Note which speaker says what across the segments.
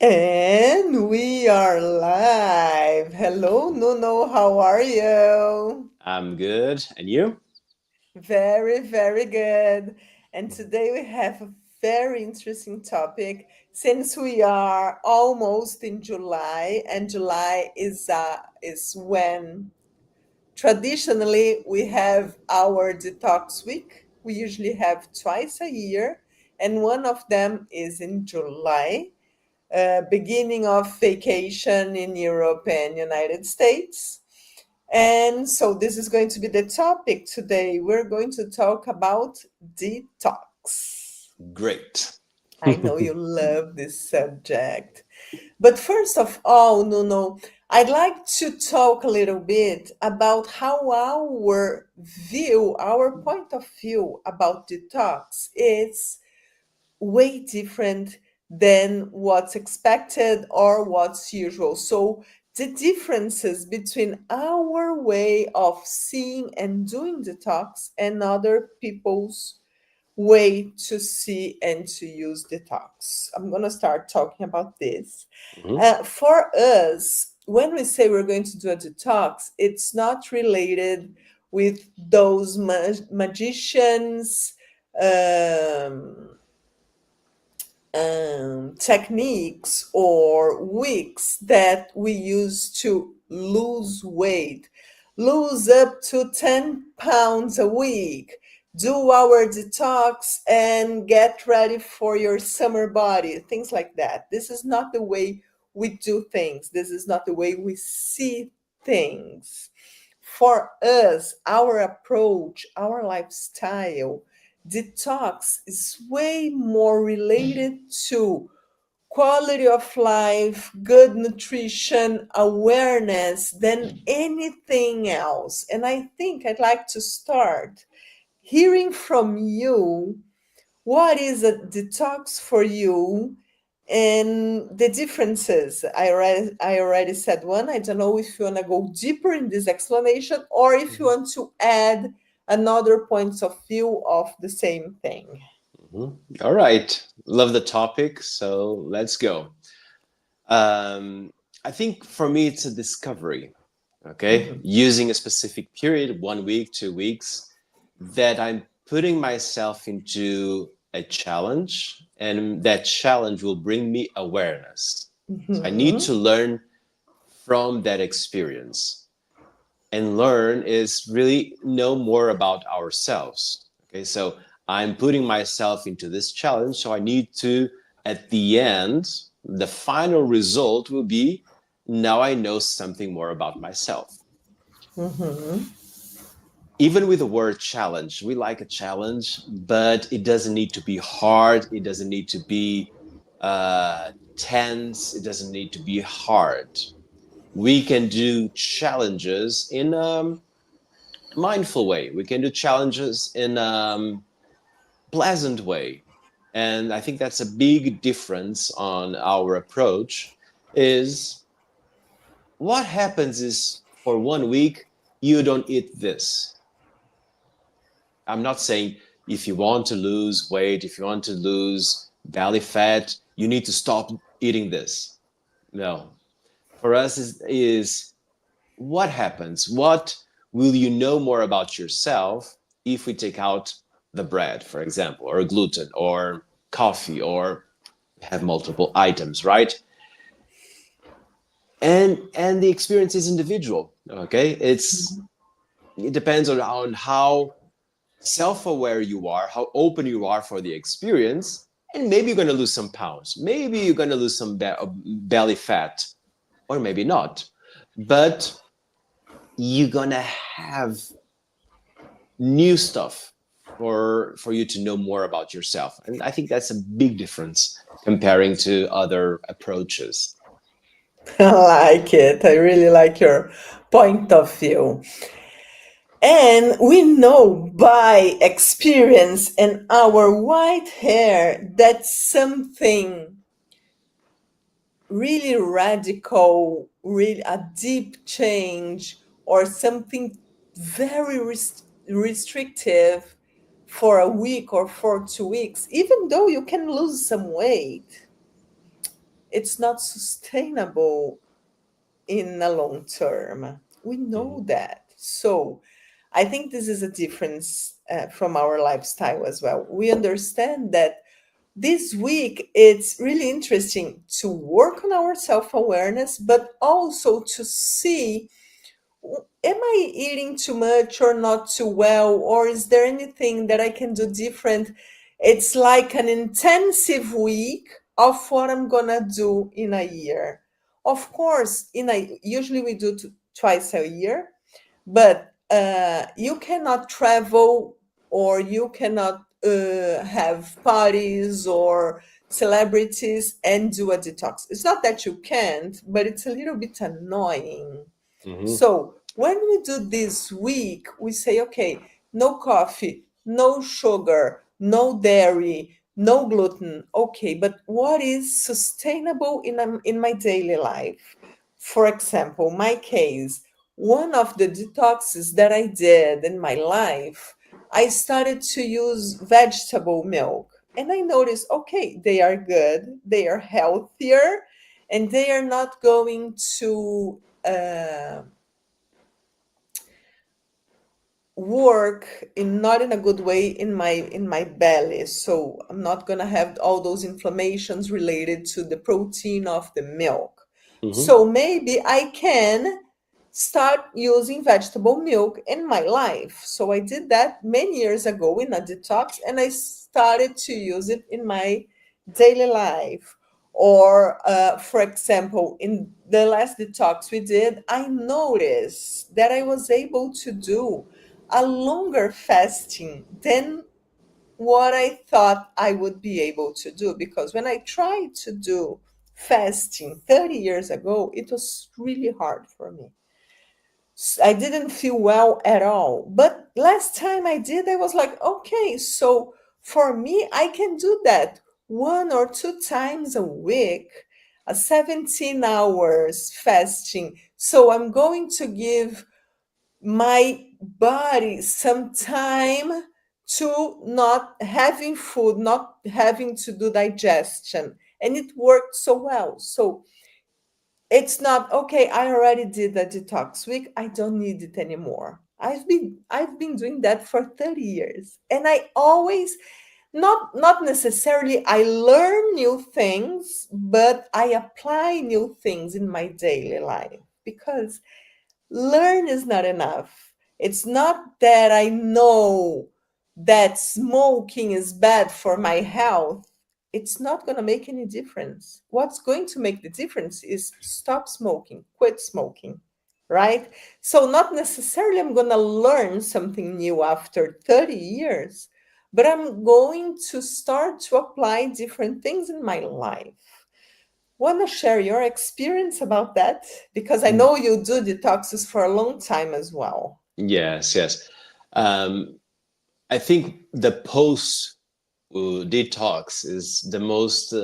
Speaker 1: And we are live. Hello, Nuno. How are you?
Speaker 2: I'm good. And you?
Speaker 1: Very, very good. And today we have a very interesting topic since we are almost in July, and July is when traditionally we have our detox week. We usually have twice a year, and one of them is in July. Beginning of vacation in Europe and United States. And so this is going to be the topic today. We're going to talk about detox.
Speaker 2: Great.
Speaker 1: I know you love this subject. But first of all, Nuno, I'd like to talk a little bit about how our point of view about detox is way different than what's expected or what's usual. So, the differences between our way of seeing and doing detox and other people's way to see and to use detox. I'm going to start talking about this.
Speaker 2: Mhm.
Speaker 1: For us, when we say we're going to do a detox, it's not related with those magicians. Um, Techniques or weeks that we use to lose weight, lose up to 10 pounds a week, do our detox, and get ready for your summer body, things like that. This is not the way we do things, this is not the way we see things. For us, our approach, our lifestyle, detox is way more related to quality of life, good nutrition, awareness than anything else. And I think I'd like to start hearing from you, what is a detox for you and the differences. I already said one. I don't know if you want to go deeper in this explanation or if you
Speaker 2: Mhm.
Speaker 1: want to add another points of view of the same thing.
Speaker 2: Mhm. All right. Love the topic. So let's go. Um, I think for me, it's a discovery. Okay.
Speaker 1: Mhm.
Speaker 2: Using a specific period, 1 week, 2 weeks, that I'm putting myself into a challenge, and that challenge will bring me awareness. So I need
Speaker 1: Mhm.
Speaker 2: to learn from that experience. And learn is really know more about ourselves. Okay, so I'm putting myself into this challenge, so I need to, at the end, the final result will be now I know something more about myself.
Speaker 1: Mhm.
Speaker 2: Even with the word challenge, we like a challenge, but it doesn't need to be hard, it doesn't need to be tense, it doesn't need to be hard. We can do challenges in mindful way. We can do challenges in a pleasant way. And I think that's a big difference on our approach is what happens is for 1 week, you don't eat this. I'm not saying if you want to lose weight, if you want to lose belly fat, you need to stop eating this. No. For us is what happens? What will you know more about yourself if we take out the bread, for example, or gluten, or coffee, or have multiple items, right? And the experience is individual. Okay, it depends on how self-aware you are, how open you are for the experience, and maybe you're going to lose some pounds, maybe you're going to lose some belly fat, or maybe not, but you're going to have new stuff for you to know more about yourself. And I think that's a big difference comparing to other approaches.
Speaker 1: I like it. I really like your point of view. And we know by experience and our white hair that something really radical, really a deep change, or something very restrictive for a week or for 2 weeks, even though you can lose some weight, it's not sustainable in a long term. We know
Speaker 2: Mhm.
Speaker 1: that. So I think this is a difference from our lifestyle as well. We understand that this week it's really interesting to work on our self awareness, but also to see, am I eating too much or not too well? Or is there anything that I can do different? It's like an intensive week of what I'm gonna do in a year. Of course, usually we do twice a year, but you cannot travel or you cannot have parties or celebrities and do a detox. It's not that you can't, but it's a little bit annoying.
Speaker 2: Mhm.
Speaker 1: So when we do this week, we say, okay, no coffee, no sugar, no dairy, no gluten. Okay, but what is sustainable in my daily life? For example, my case, one of the detoxes that I did in my life, I started to use vegetable milk. And I noticed, okay, they are good, they are healthier, and they are not going to work in not in a good way in my belly. So I'm not going to have all those inflammations related to the protein of the milk.
Speaker 2: Mhm.
Speaker 1: So maybe I can start using vegetable milk in my life. So I did that many years ago in a detox, and I started to use it in my daily life. Or, for example, in the last detox we did, I noticed that I was able to do a longer fasting than what I thought I would be able to do. Because when I tried to do fasting 30 years ago, it was really hard for me. I didn't feel well at all. But last time I did, I was like, okay, so for me, I can do that one or two times a week, a 17 hours fasting. So I'm going to give my body some time to not having food, not having to do digestion. And it worked so well. So it's not okay, I already did the detox week, I don't need it anymore. I've been doing that for 30 years. And I always, not necessarily I learn new things, but I apply new things in my daily life. Because learn is not enough. It's not that I know that smoking is bad for my health. It's not going to make any difference. What's going to make the difference is stop smoking, quit smoking, right? So, not necessarily I'm going to learn something new after 30 years, but I'm going to start to apply different things in my life. Want to share your experience about that? Because I know you do detoxes for a long time as well.
Speaker 2: Yes, yes. Um, I think the post detox is the most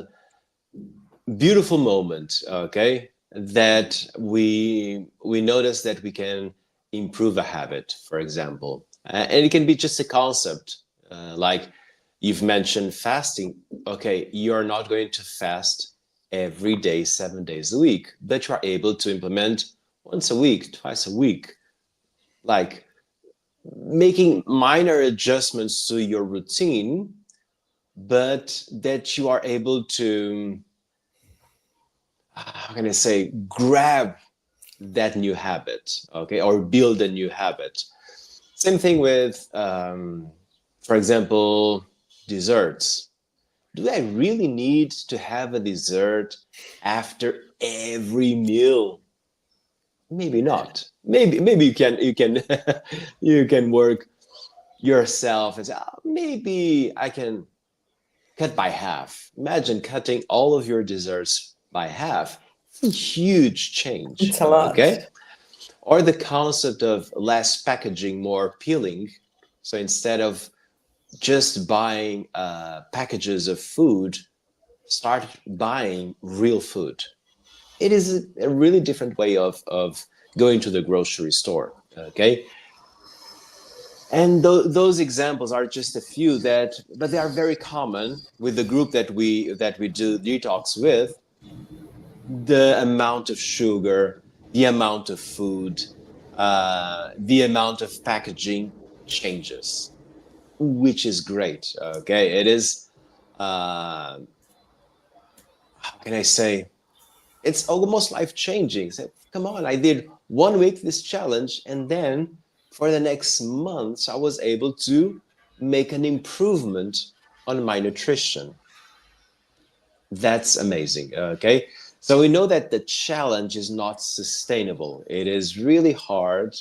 Speaker 2: beautiful moment, okay, that we notice that we can improve a habit, for example. And it can be just a concept, like you've mentioned fasting. Okay, you're not going to fast every day, 7 days a week, but you are able to implement once a week, twice a week, like making minor adjustments to your routine, but that you are able to, how can I say, grab that new habit, okay, or build a new habit. Same thing with, for example, desserts. Do I really need to have a dessert after every meal? Maybe not. Maybe you can you can work yourself and say, "Ah, maybe I can cut by half." Imagine cutting all of your desserts by half. It's a huge change,
Speaker 1: It's a lot.
Speaker 2: okay? Or the concept of less packaging, more peeling. So instead of just buying packages of food, start buying real food. It is a really different way of going to the grocery store, okay? And those examples are just a few that, but they are very common with the group that we do detox with. the amount of sugar, the amount of food, the amount of packaging changes, which is great. Okay, it is. Uh, how can I say? It's almost life changing. So, come on, I did 1 week this challenge, and then for the next months, I was able to make an improvement on my nutrition. That's amazing. Okay. So we know that the challenge is not sustainable. It is really hard.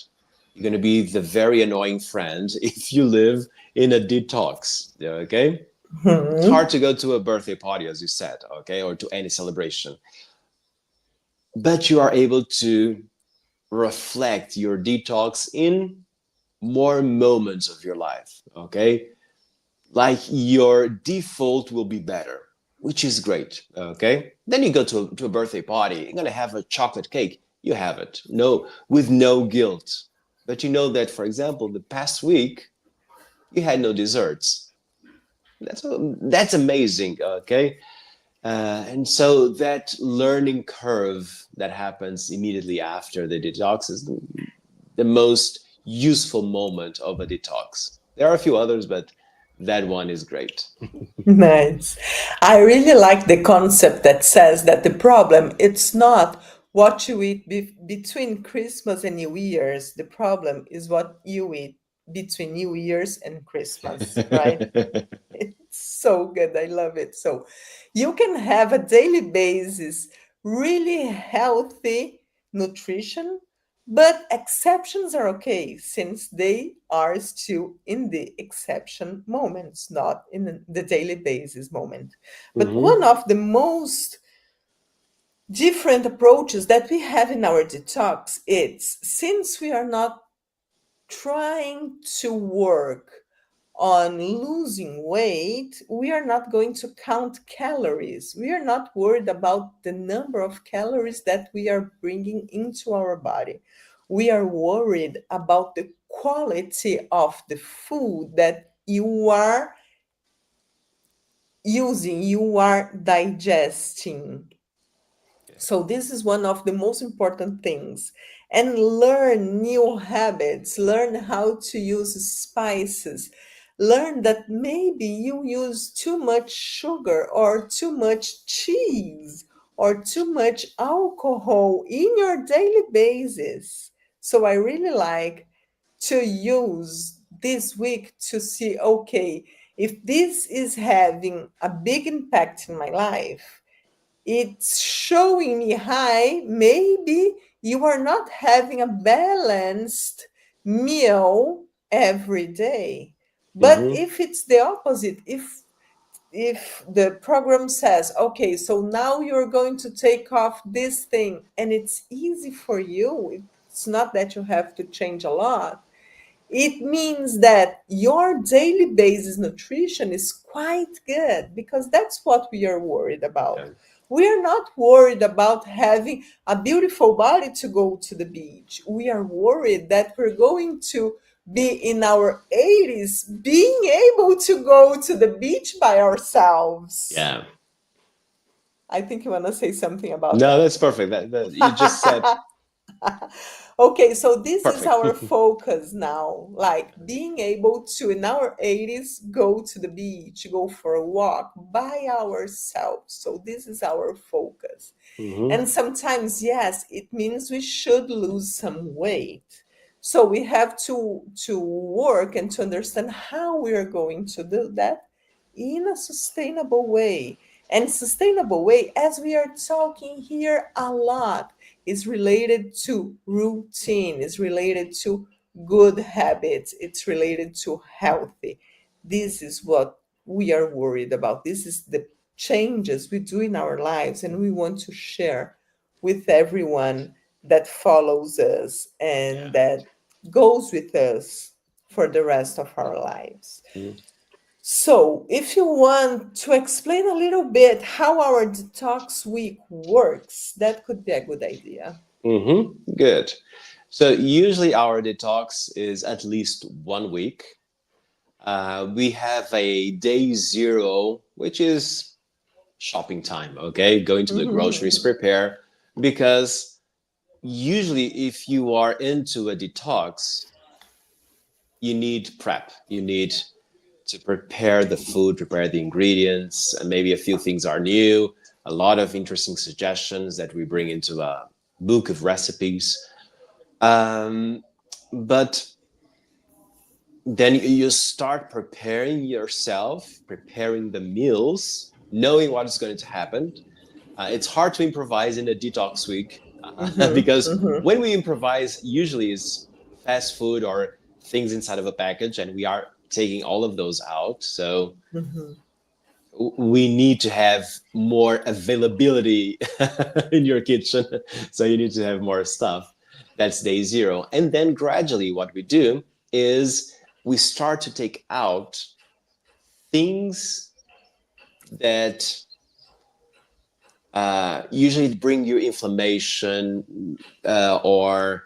Speaker 2: You're going to be the very annoying friend if you live in a detox. Okay. It's hard to go to a birthday party, as you said, okay, or to any celebration. But you are able to reflect your detox in more moments of your life, okay? Like your default will be better, which is great. Okay. Then you go to a birthday party, you're going to have a chocolate cake. You have it. No, with no guilt. But you know that, for example, the past week, you had no desserts. That's amazing. Okay. And so that learning curve that happens immediately after the detox is the most useful moment of a detox. There are a few others, but that one is great.
Speaker 1: Nice. I really like the concept that says that the problem it's not what you eat between Christmas and New Year's. The problem is what you eat between New Year's and Christmas, right? It's so good. I love it. So you can have a daily basis, really healthy nutrition, but exceptions are okay since they are still in the exception moments, not in the daily basis moment. But one
Speaker 2: Hmm.
Speaker 1: of the most different approaches that we have in our detox, it's since we are not trying to work on losing weight, we are not going to count calories. We are not worried about the number of calories that we are bringing into our body. We are worried about the quality of the food that you are using, you are digesting. So this is one of the most important things. And learn new habits, learn how to use spices. Learn that maybe you use too much sugar or too much cheese or too much alcohol in your daily basis. So I really like to use this week to see, okay, if this is having a big impact in my life, it's showing me, hi, maybe you are not having a balanced meal every day. But
Speaker 2: Hmm.
Speaker 1: if it's the opposite, if the program says, okay, so now you're going to take off this thing and it's easy for you, it's not that you have to change a lot, it means that your daily basis nutrition is quite good because that's what we are worried about.
Speaker 2: Yeah.
Speaker 1: We are not worried about having a beautiful body to go to the beach. We are worried that we're going to be in our 80s being able to go to the beach by ourselves.
Speaker 2: Yeah.
Speaker 1: I think you want to say something about
Speaker 2: No,
Speaker 1: that.
Speaker 2: that's perfect. That you just said
Speaker 1: Okay, so this is
Speaker 2: perfect.
Speaker 1: our focus now, like being able to, in our 80s, go to the beach, go for a walk by ourselves. So this is our focus.
Speaker 2: Hmm.
Speaker 1: And sometimes, yes, it means we should lose some weight. So we have to work and to understand how we are going to do that in a sustainable way. And sustainable way, as we are talking here a lot, is related to routine, is related to good habits, it's related to healthy. This is what we are worried about. This is the changes we do in our lives, and we want to share with everyone that follows us and
Speaker 2: Yeah.
Speaker 1: that goes with us for the rest of our lives.
Speaker 2: Mm-hmm.
Speaker 1: So, if you want to explain a little bit how our detox week works, that could be a good idea.
Speaker 2: Good. So usually our detox is at least 1 week. We have a day zero, which is shopping time, okay? Going to the groceries,
Speaker 1: Mhm.
Speaker 2: prepare, because usually if you are into a detox, you need prep. You need to prepare the food, prepare the ingredients, and maybe a few things are new, a lot of interesting suggestions that we bring into a book of recipes. Um, but then you start preparing yourself, preparing the meals, knowing what is going to happen. It's hard to improvise in a detox week
Speaker 1: Mhm.
Speaker 2: because
Speaker 1: Mhm.
Speaker 2: when we improvise, usually is fast food or things inside of a package, and we are taking all of those out. So
Speaker 1: Mhm.
Speaker 2: we need to have more availability in your kitchen. So you need to have more stuff. That's day zero. And then gradually, what we do is we start to take out things that usually bring you inflammation or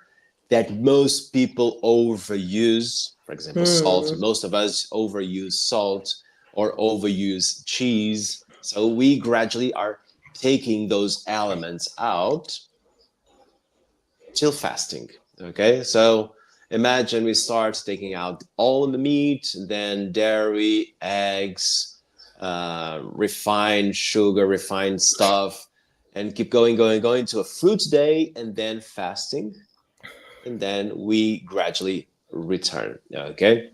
Speaker 2: that most people overuse. For example, salt.
Speaker 1: Hmm.
Speaker 2: Most of us overuse salt or overuse cheese. So we gradually are taking those elements out till fasting. Okay, so imagine we start taking out all the meat, then dairy, eggs, refined sugar, refined stuff, and keep going, going, going to a fruit day, and then fasting, and then we gradually return. Okay,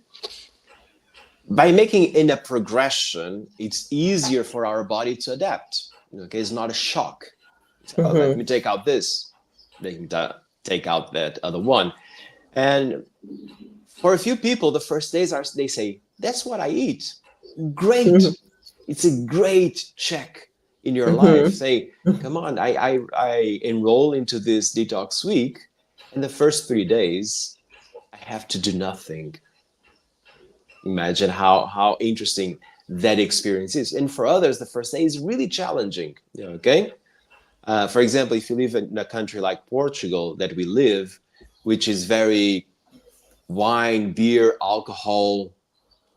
Speaker 2: by making in a progression, it's easier for our body to adapt. Okay, it's not a shock. Oh, let me
Speaker 1: Mhm.
Speaker 2: take out this. They can take out that other one. And for a few people, the first days are they say, "That's what I eat." Great.
Speaker 1: Mhm.
Speaker 2: It's a great check in your life.
Speaker 1: Mhm.
Speaker 2: Say, come on, I enroll into this detox week, and the first 3 days I have to do nothing. Imagine how interesting that experience is. And for others, the first day is really challenging. Okay. For example, if you live in a country like Portugal that we live, which is very wine, beer, alcohol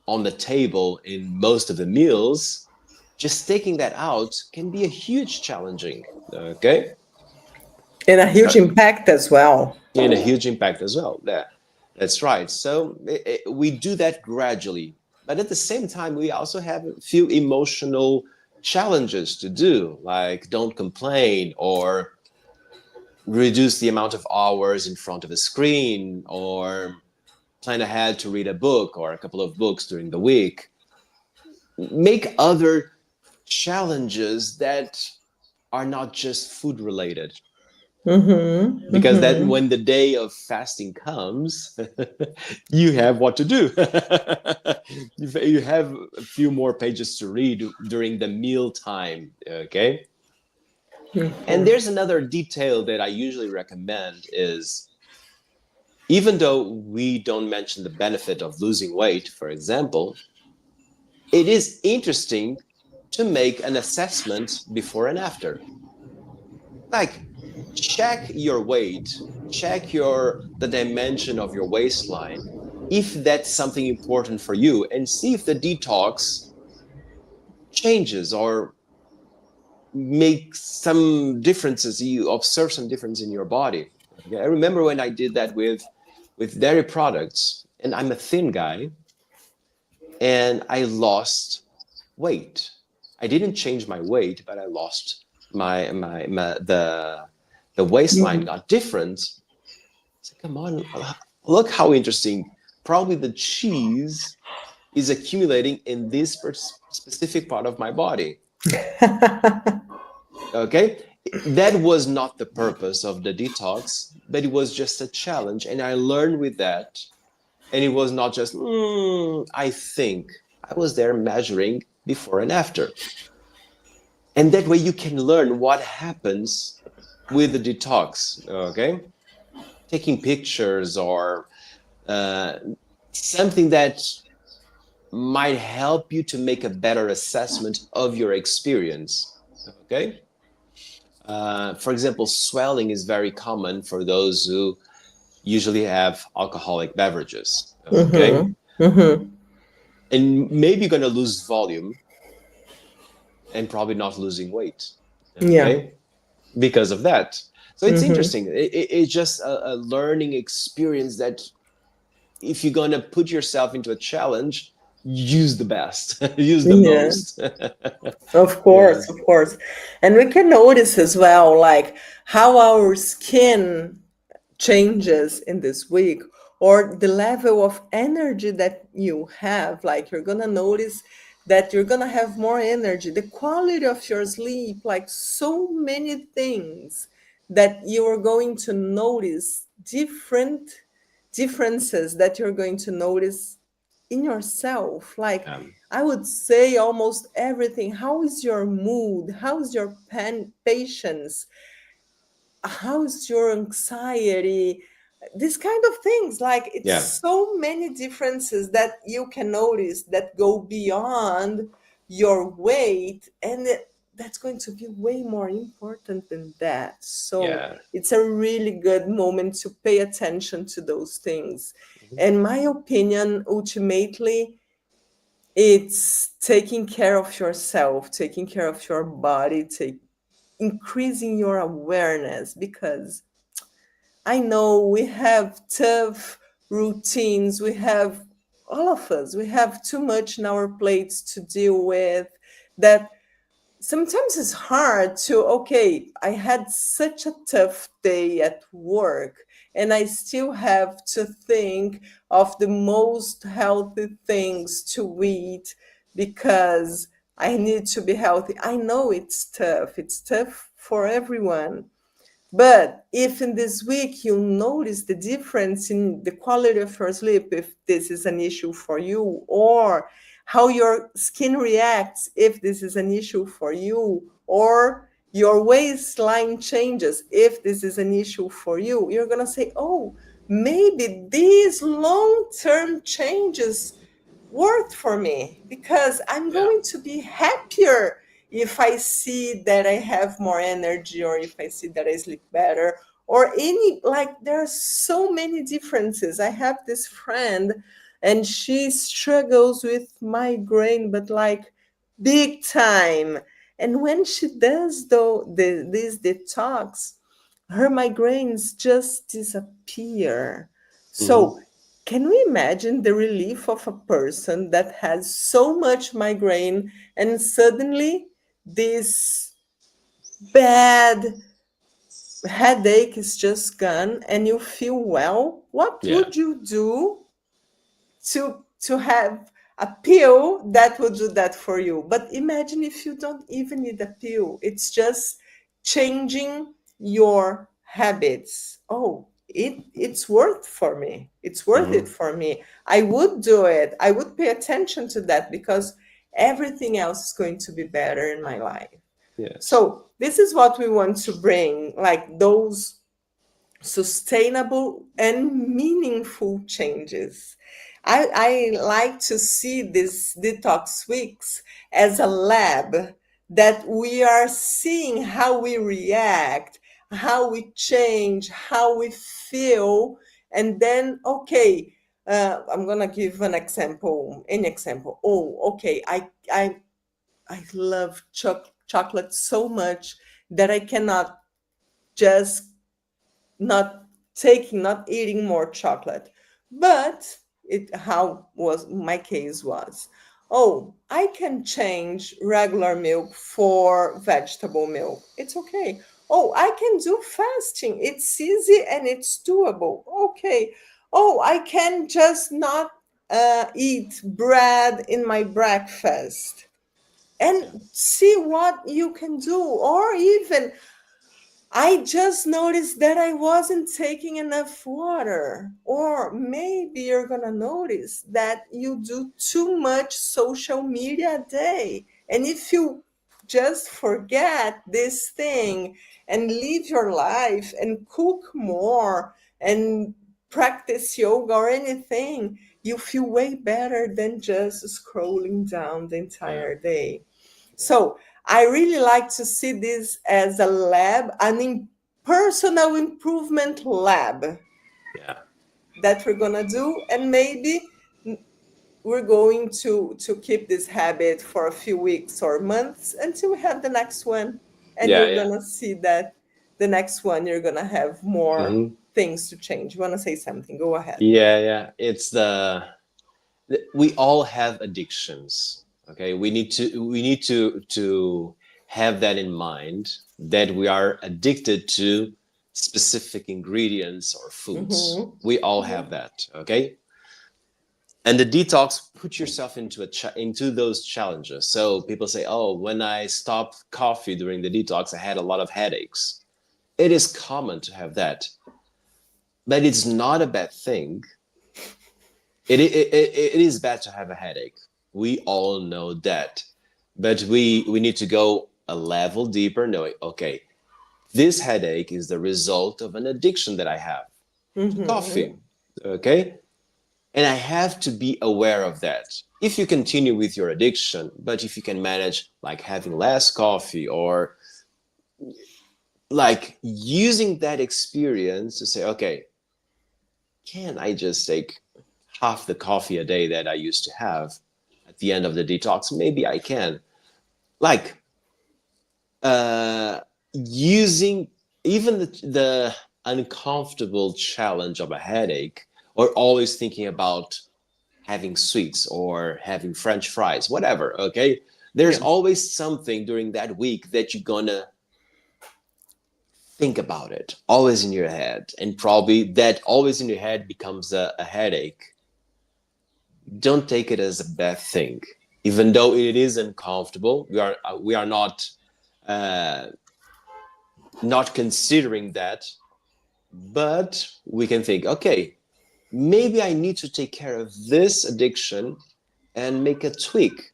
Speaker 2: on the table in most of the meals, just taking that out can be a huge challenging. Okay,
Speaker 1: And a huge
Speaker 2: so
Speaker 1: impact as well.
Speaker 2: and a huge impact as well. That's right. So we do that gradually, but at the same time, we also have a few emotional challenges to do, like don't complain or reduce the amount of hours in front of a screen or plan ahead to read a book or a couple of books during the week. Make other challenges that are not just food related.
Speaker 1: Mhm.
Speaker 2: Because that
Speaker 1: Mhm.
Speaker 2: when the day of fasting comes, you have what to do. You have a few more pages to read during the meal time. Okay. And
Speaker 1: Mhm.
Speaker 2: there's another detail that I usually recommend is even though we don't mention the benefit of losing weight, for example, it is interesting to make an assessment before and after. Like, check your weight, check the dimension of your waistline, if that's something important for you, and see if the detox changes or makes some differences. You observe some difference in your body. Okay? I remember when I did that with dairy products, and I'm a thin guy, and I lost weight. I didn't change my weight, but I lost my the waistline
Speaker 1: Mhm.
Speaker 2: got different. So come on, look how interesting. Probably the cheese is accumulating in this specific part of my body. Okay, that was not the purpose of the detox, but it was just a challenge, and I learned with that. And it was not just I think. I was there measuring before and after. And that way you can learn what happens with the detox. Okay, taking pictures or uh, something that might help you to make a better assessment of your experience. Okay, for example, swelling is very common for those who usually have alcoholic beverages. Okay,
Speaker 1: Mhm. Mhm.
Speaker 2: and maybe you're going to lose volume, and probably not losing weight.
Speaker 1: Yeah.
Speaker 2: Okay, because of that. So it's
Speaker 1: Mm-hmm.
Speaker 2: interesting. It's just a learning experience that if you're gonna put yourself into a challenge, use the best, use the
Speaker 1: Yeah.
Speaker 2: most.
Speaker 1: Of
Speaker 2: Yeah,
Speaker 1: course, of course. And we can notice as well, like how our skin changes in this week, or the level of energy that you have. Like you're gonna notice that you're gonna have more energy, the quality of your sleep, like so many things that you are going to notice differences that you're going to notice in yourself. Like I would say almost everything. How is your mood? How is your patience? How's your anxiety? These kind of things. Like it's
Speaker 2: yeah,
Speaker 1: so many differences that you can notice that go beyond your weight, and that's going to be way more important than that. So
Speaker 2: yeah.
Speaker 1: it's a really good moment to pay attention to those things.
Speaker 2: Mhm.
Speaker 1: And my opinion, ultimately, it's taking care of yourself, taking care of your body, increasing your awareness, because I know we have tough routines. We have, all of us, we have too much in our plates to deal with, that sometimes it's hard to, okay, I had such a tough day at work and I still have to think of the most healthy things to eat because I need to be healthy. I know it's tough for everyone, but if in this week you notice the difference in the quality of your sleep, if this is an issue for you, or how your skin reacts, if this is an issue for you, or your waistline changes, if this is an issue for you, you're going to say, oh, maybe these long term changes worth for me, because I'm
Speaker 2: Yeah.
Speaker 1: going to be happier if I see that I have more energy, or if I see that I sleep better, or any, like there are so many differences. I have this friend and she struggles with migraine, but like big time. And when she does this detox, her migraines just disappear.
Speaker 2: Hmm.
Speaker 1: So can we imagine the relief of a person that has so much migraine and suddenly this bad headache is just gone and you feel well? What
Speaker 2: Yeah.
Speaker 1: would you do to have a pill that will do that for you? But imagine if you don't even need a pill, it's just changing your habits. Oh, it's worth for me, it's worth it
Speaker 2: Hmm.
Speaker 1: for me. I would do it, I would pay attention to that, because everything else is going to be better in my life.
Speaker 2: Yes.
Speaker 1: So this is what we want to bring, like those sustainable and meaningful changes. I like to see these detox weeks as a lab, that we are seeing how we react, how we change, how we feel, and then, okay, I'm gonna give an example, an example. Oh, okay, I love chocolate so much that I cannot just not not eating more chocolate. But it how was my case was, oh, I can change regular milk for vegetable milk, it's okay. Oh, I can do fasting, it's easy and it's doable, okay. Oh, I can just not eat bread in my breakfast,
Speaker 2: Yeah.
Speaker 1: and see what you can do. Or even, I just noticed that I wasn't taking enough water. Or maybe you're going to notice that you do too much social media a day. And if you just forget this thing and live your life and cook more and practice yoga or anything, you feel way better than just scrolling down the
Speaker 2: Yeah.
Speaker 1: entire day.
Speaker 2: Yeah.
Speaker 1: So I really like to see this as a lab, personal improvement lab
Speaker 2: Yeah.
Speaker 1: that we're gonna do, and maybe we're going to keep this habit for a few weeks or months until we have the next one, and
Speaker 2: Yeah,
Speaker 1: you're
Speaker 2: yeah.
Speaker 1: gonna see that the next one you're gonna have more
Speaker 2: Hmm.
Speaker 1: things to change. You want to say something? Go ahead.
Speaker 2: Yeah, yeah. It's we all have addictions. Okay, we need to have that in mind, that we are addicted to specific ingredients or foods.
Speaker 1: Mm-hmm.
Speaker 2: We all have that. Okay, and the detox, put yourself into those challenges. So people say, oh, when I stopped coffee during the detox, I had a lot of headaches. It is common to have that, but it's not a bad thing. It is bad to have a headache. We all know that, but we need to go a level deeper, knowing, okay, this headache is the result of an addiction that I have to
Speaker 1: Mm-hmm.
Speaker 2: coffee. Okay, and I have to be aware of that. If you continue with your addiction, but if you can manage like having less coffee, or like using that experience to say, okay, can I just take half the coffee a day that I used to have at the end of the detox? Maybe I can. Like uh, using even the uncomfortable challenge of a headache, or always thinking about having sweets or having French fries, whatever. Okay. There's
Speaker 1: Yeah.
Speaker 2: always something during that week that you're gonna think about it, always in your head. And probably that always in your head becomes a headache. Don't take it as a bad thing. Even though it is uncomfortable, we are uh, not considering that, but we can think, okay, maybe I need to take care of this addiction and make a tweak.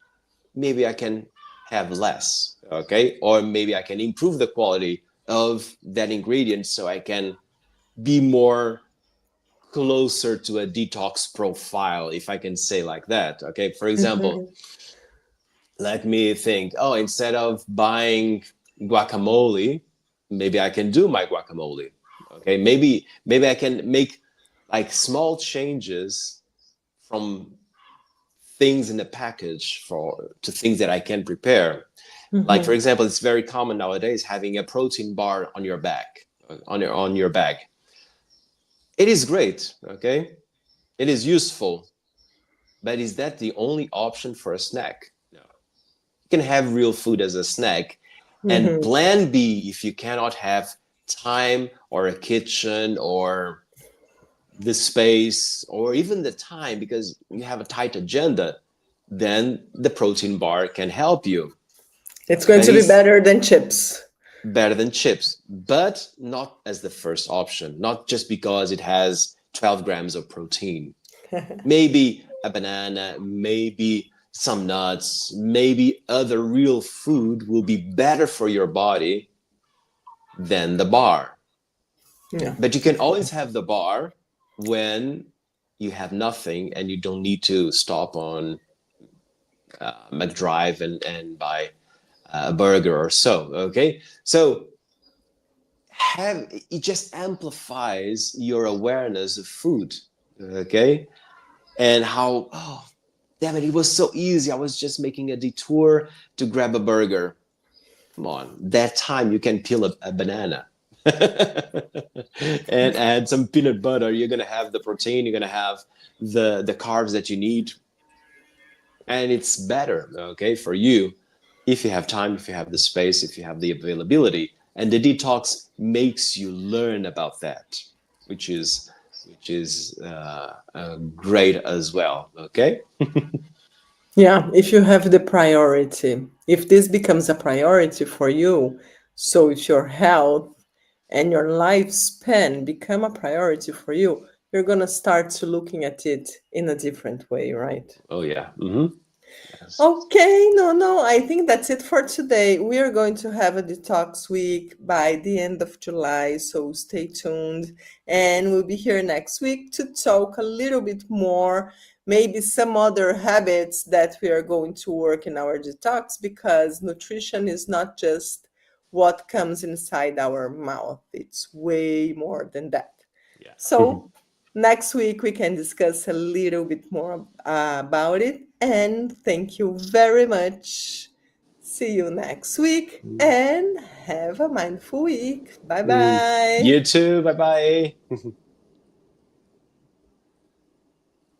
Speaker 2: Maybe I can have less, okay? Or maybe I can improve the quality of that ingredient so I can be more closer to a detox profile, if I can say like that, okay? For example,
Speaker 1: Mm-hmm.
Speaker 2: let me think, oh, instead of buying guacamole, maybe I can do my guacamole. Okay, maybe I can make like small changes from things in the package for to things that I can prepare. Like for
Speaker 1: Mm-hmm.
Speaker 2: example, it's very common nowadays having a protein bar on your back, on your bag. It is great, okay? It is useful, but is that the only option for a snack? No. You can have real food as a snack. And
Speaker 1: Mm-hmm.
Speaker 2: plan B, if you cannot have time or a kitchen or the space or even the time because you have a tight agenda, then the protein bar can help you.
Speaker 1: It's going
Speaker 2: But
Speaker 1: to be
Speaker 2: it's
Speaker 1: better than chips.
Speaker 2: better than chips, but not as the first option, not just because it has 12 grams of protein. Maybe a banana, maybe some nuts, maybe other real food will be better for your body than the bar.
Speaker 1: Yeah.
Speaker 2: But you can always have the bar when you have nothing and you don't need to stop on McDrive and buy a burger or so. Okay, so have it just amplifies your awareness of food. Okay, and how, oh, damn it, it was so easy. I was just making a detour to grab a burger. Come on, that time you can peel a banana and add some peanut butter. You're gonna have the protein. You're gonna have the carbs that you need, and it's better, okay, for you if you have time, if you have the space, if you have the availability. And the detox makes you learn about that, which is great as well. Okay.
Speaker 1: Yeah, if you have the priority, if this becomes a priority for you, so if your health and your lifespan become a priority for you, you're going to start to looking at it in a different way, right?
Speaker 2: Oh yeah. Mm-hmm. Yes.
Speaker 1: Okay, no, no, I think that's it for today. We are going to have a detox week by the end of July, so stay tuned. And we'll be here next week to talk a little bit more, maybe some other habits that we are going to work in our detox, because nutrition is not just what comes inside our mouth, it's way more than that.
Speaker 2: Yeah.
Speaker 1: So, Next week, we can discuss a little bit more about it. And thank you very much. See you next week and have a mindful week. Bye
Speaker 2: You
Speaker 1: bye.
Speaker 2: too. Bye bye.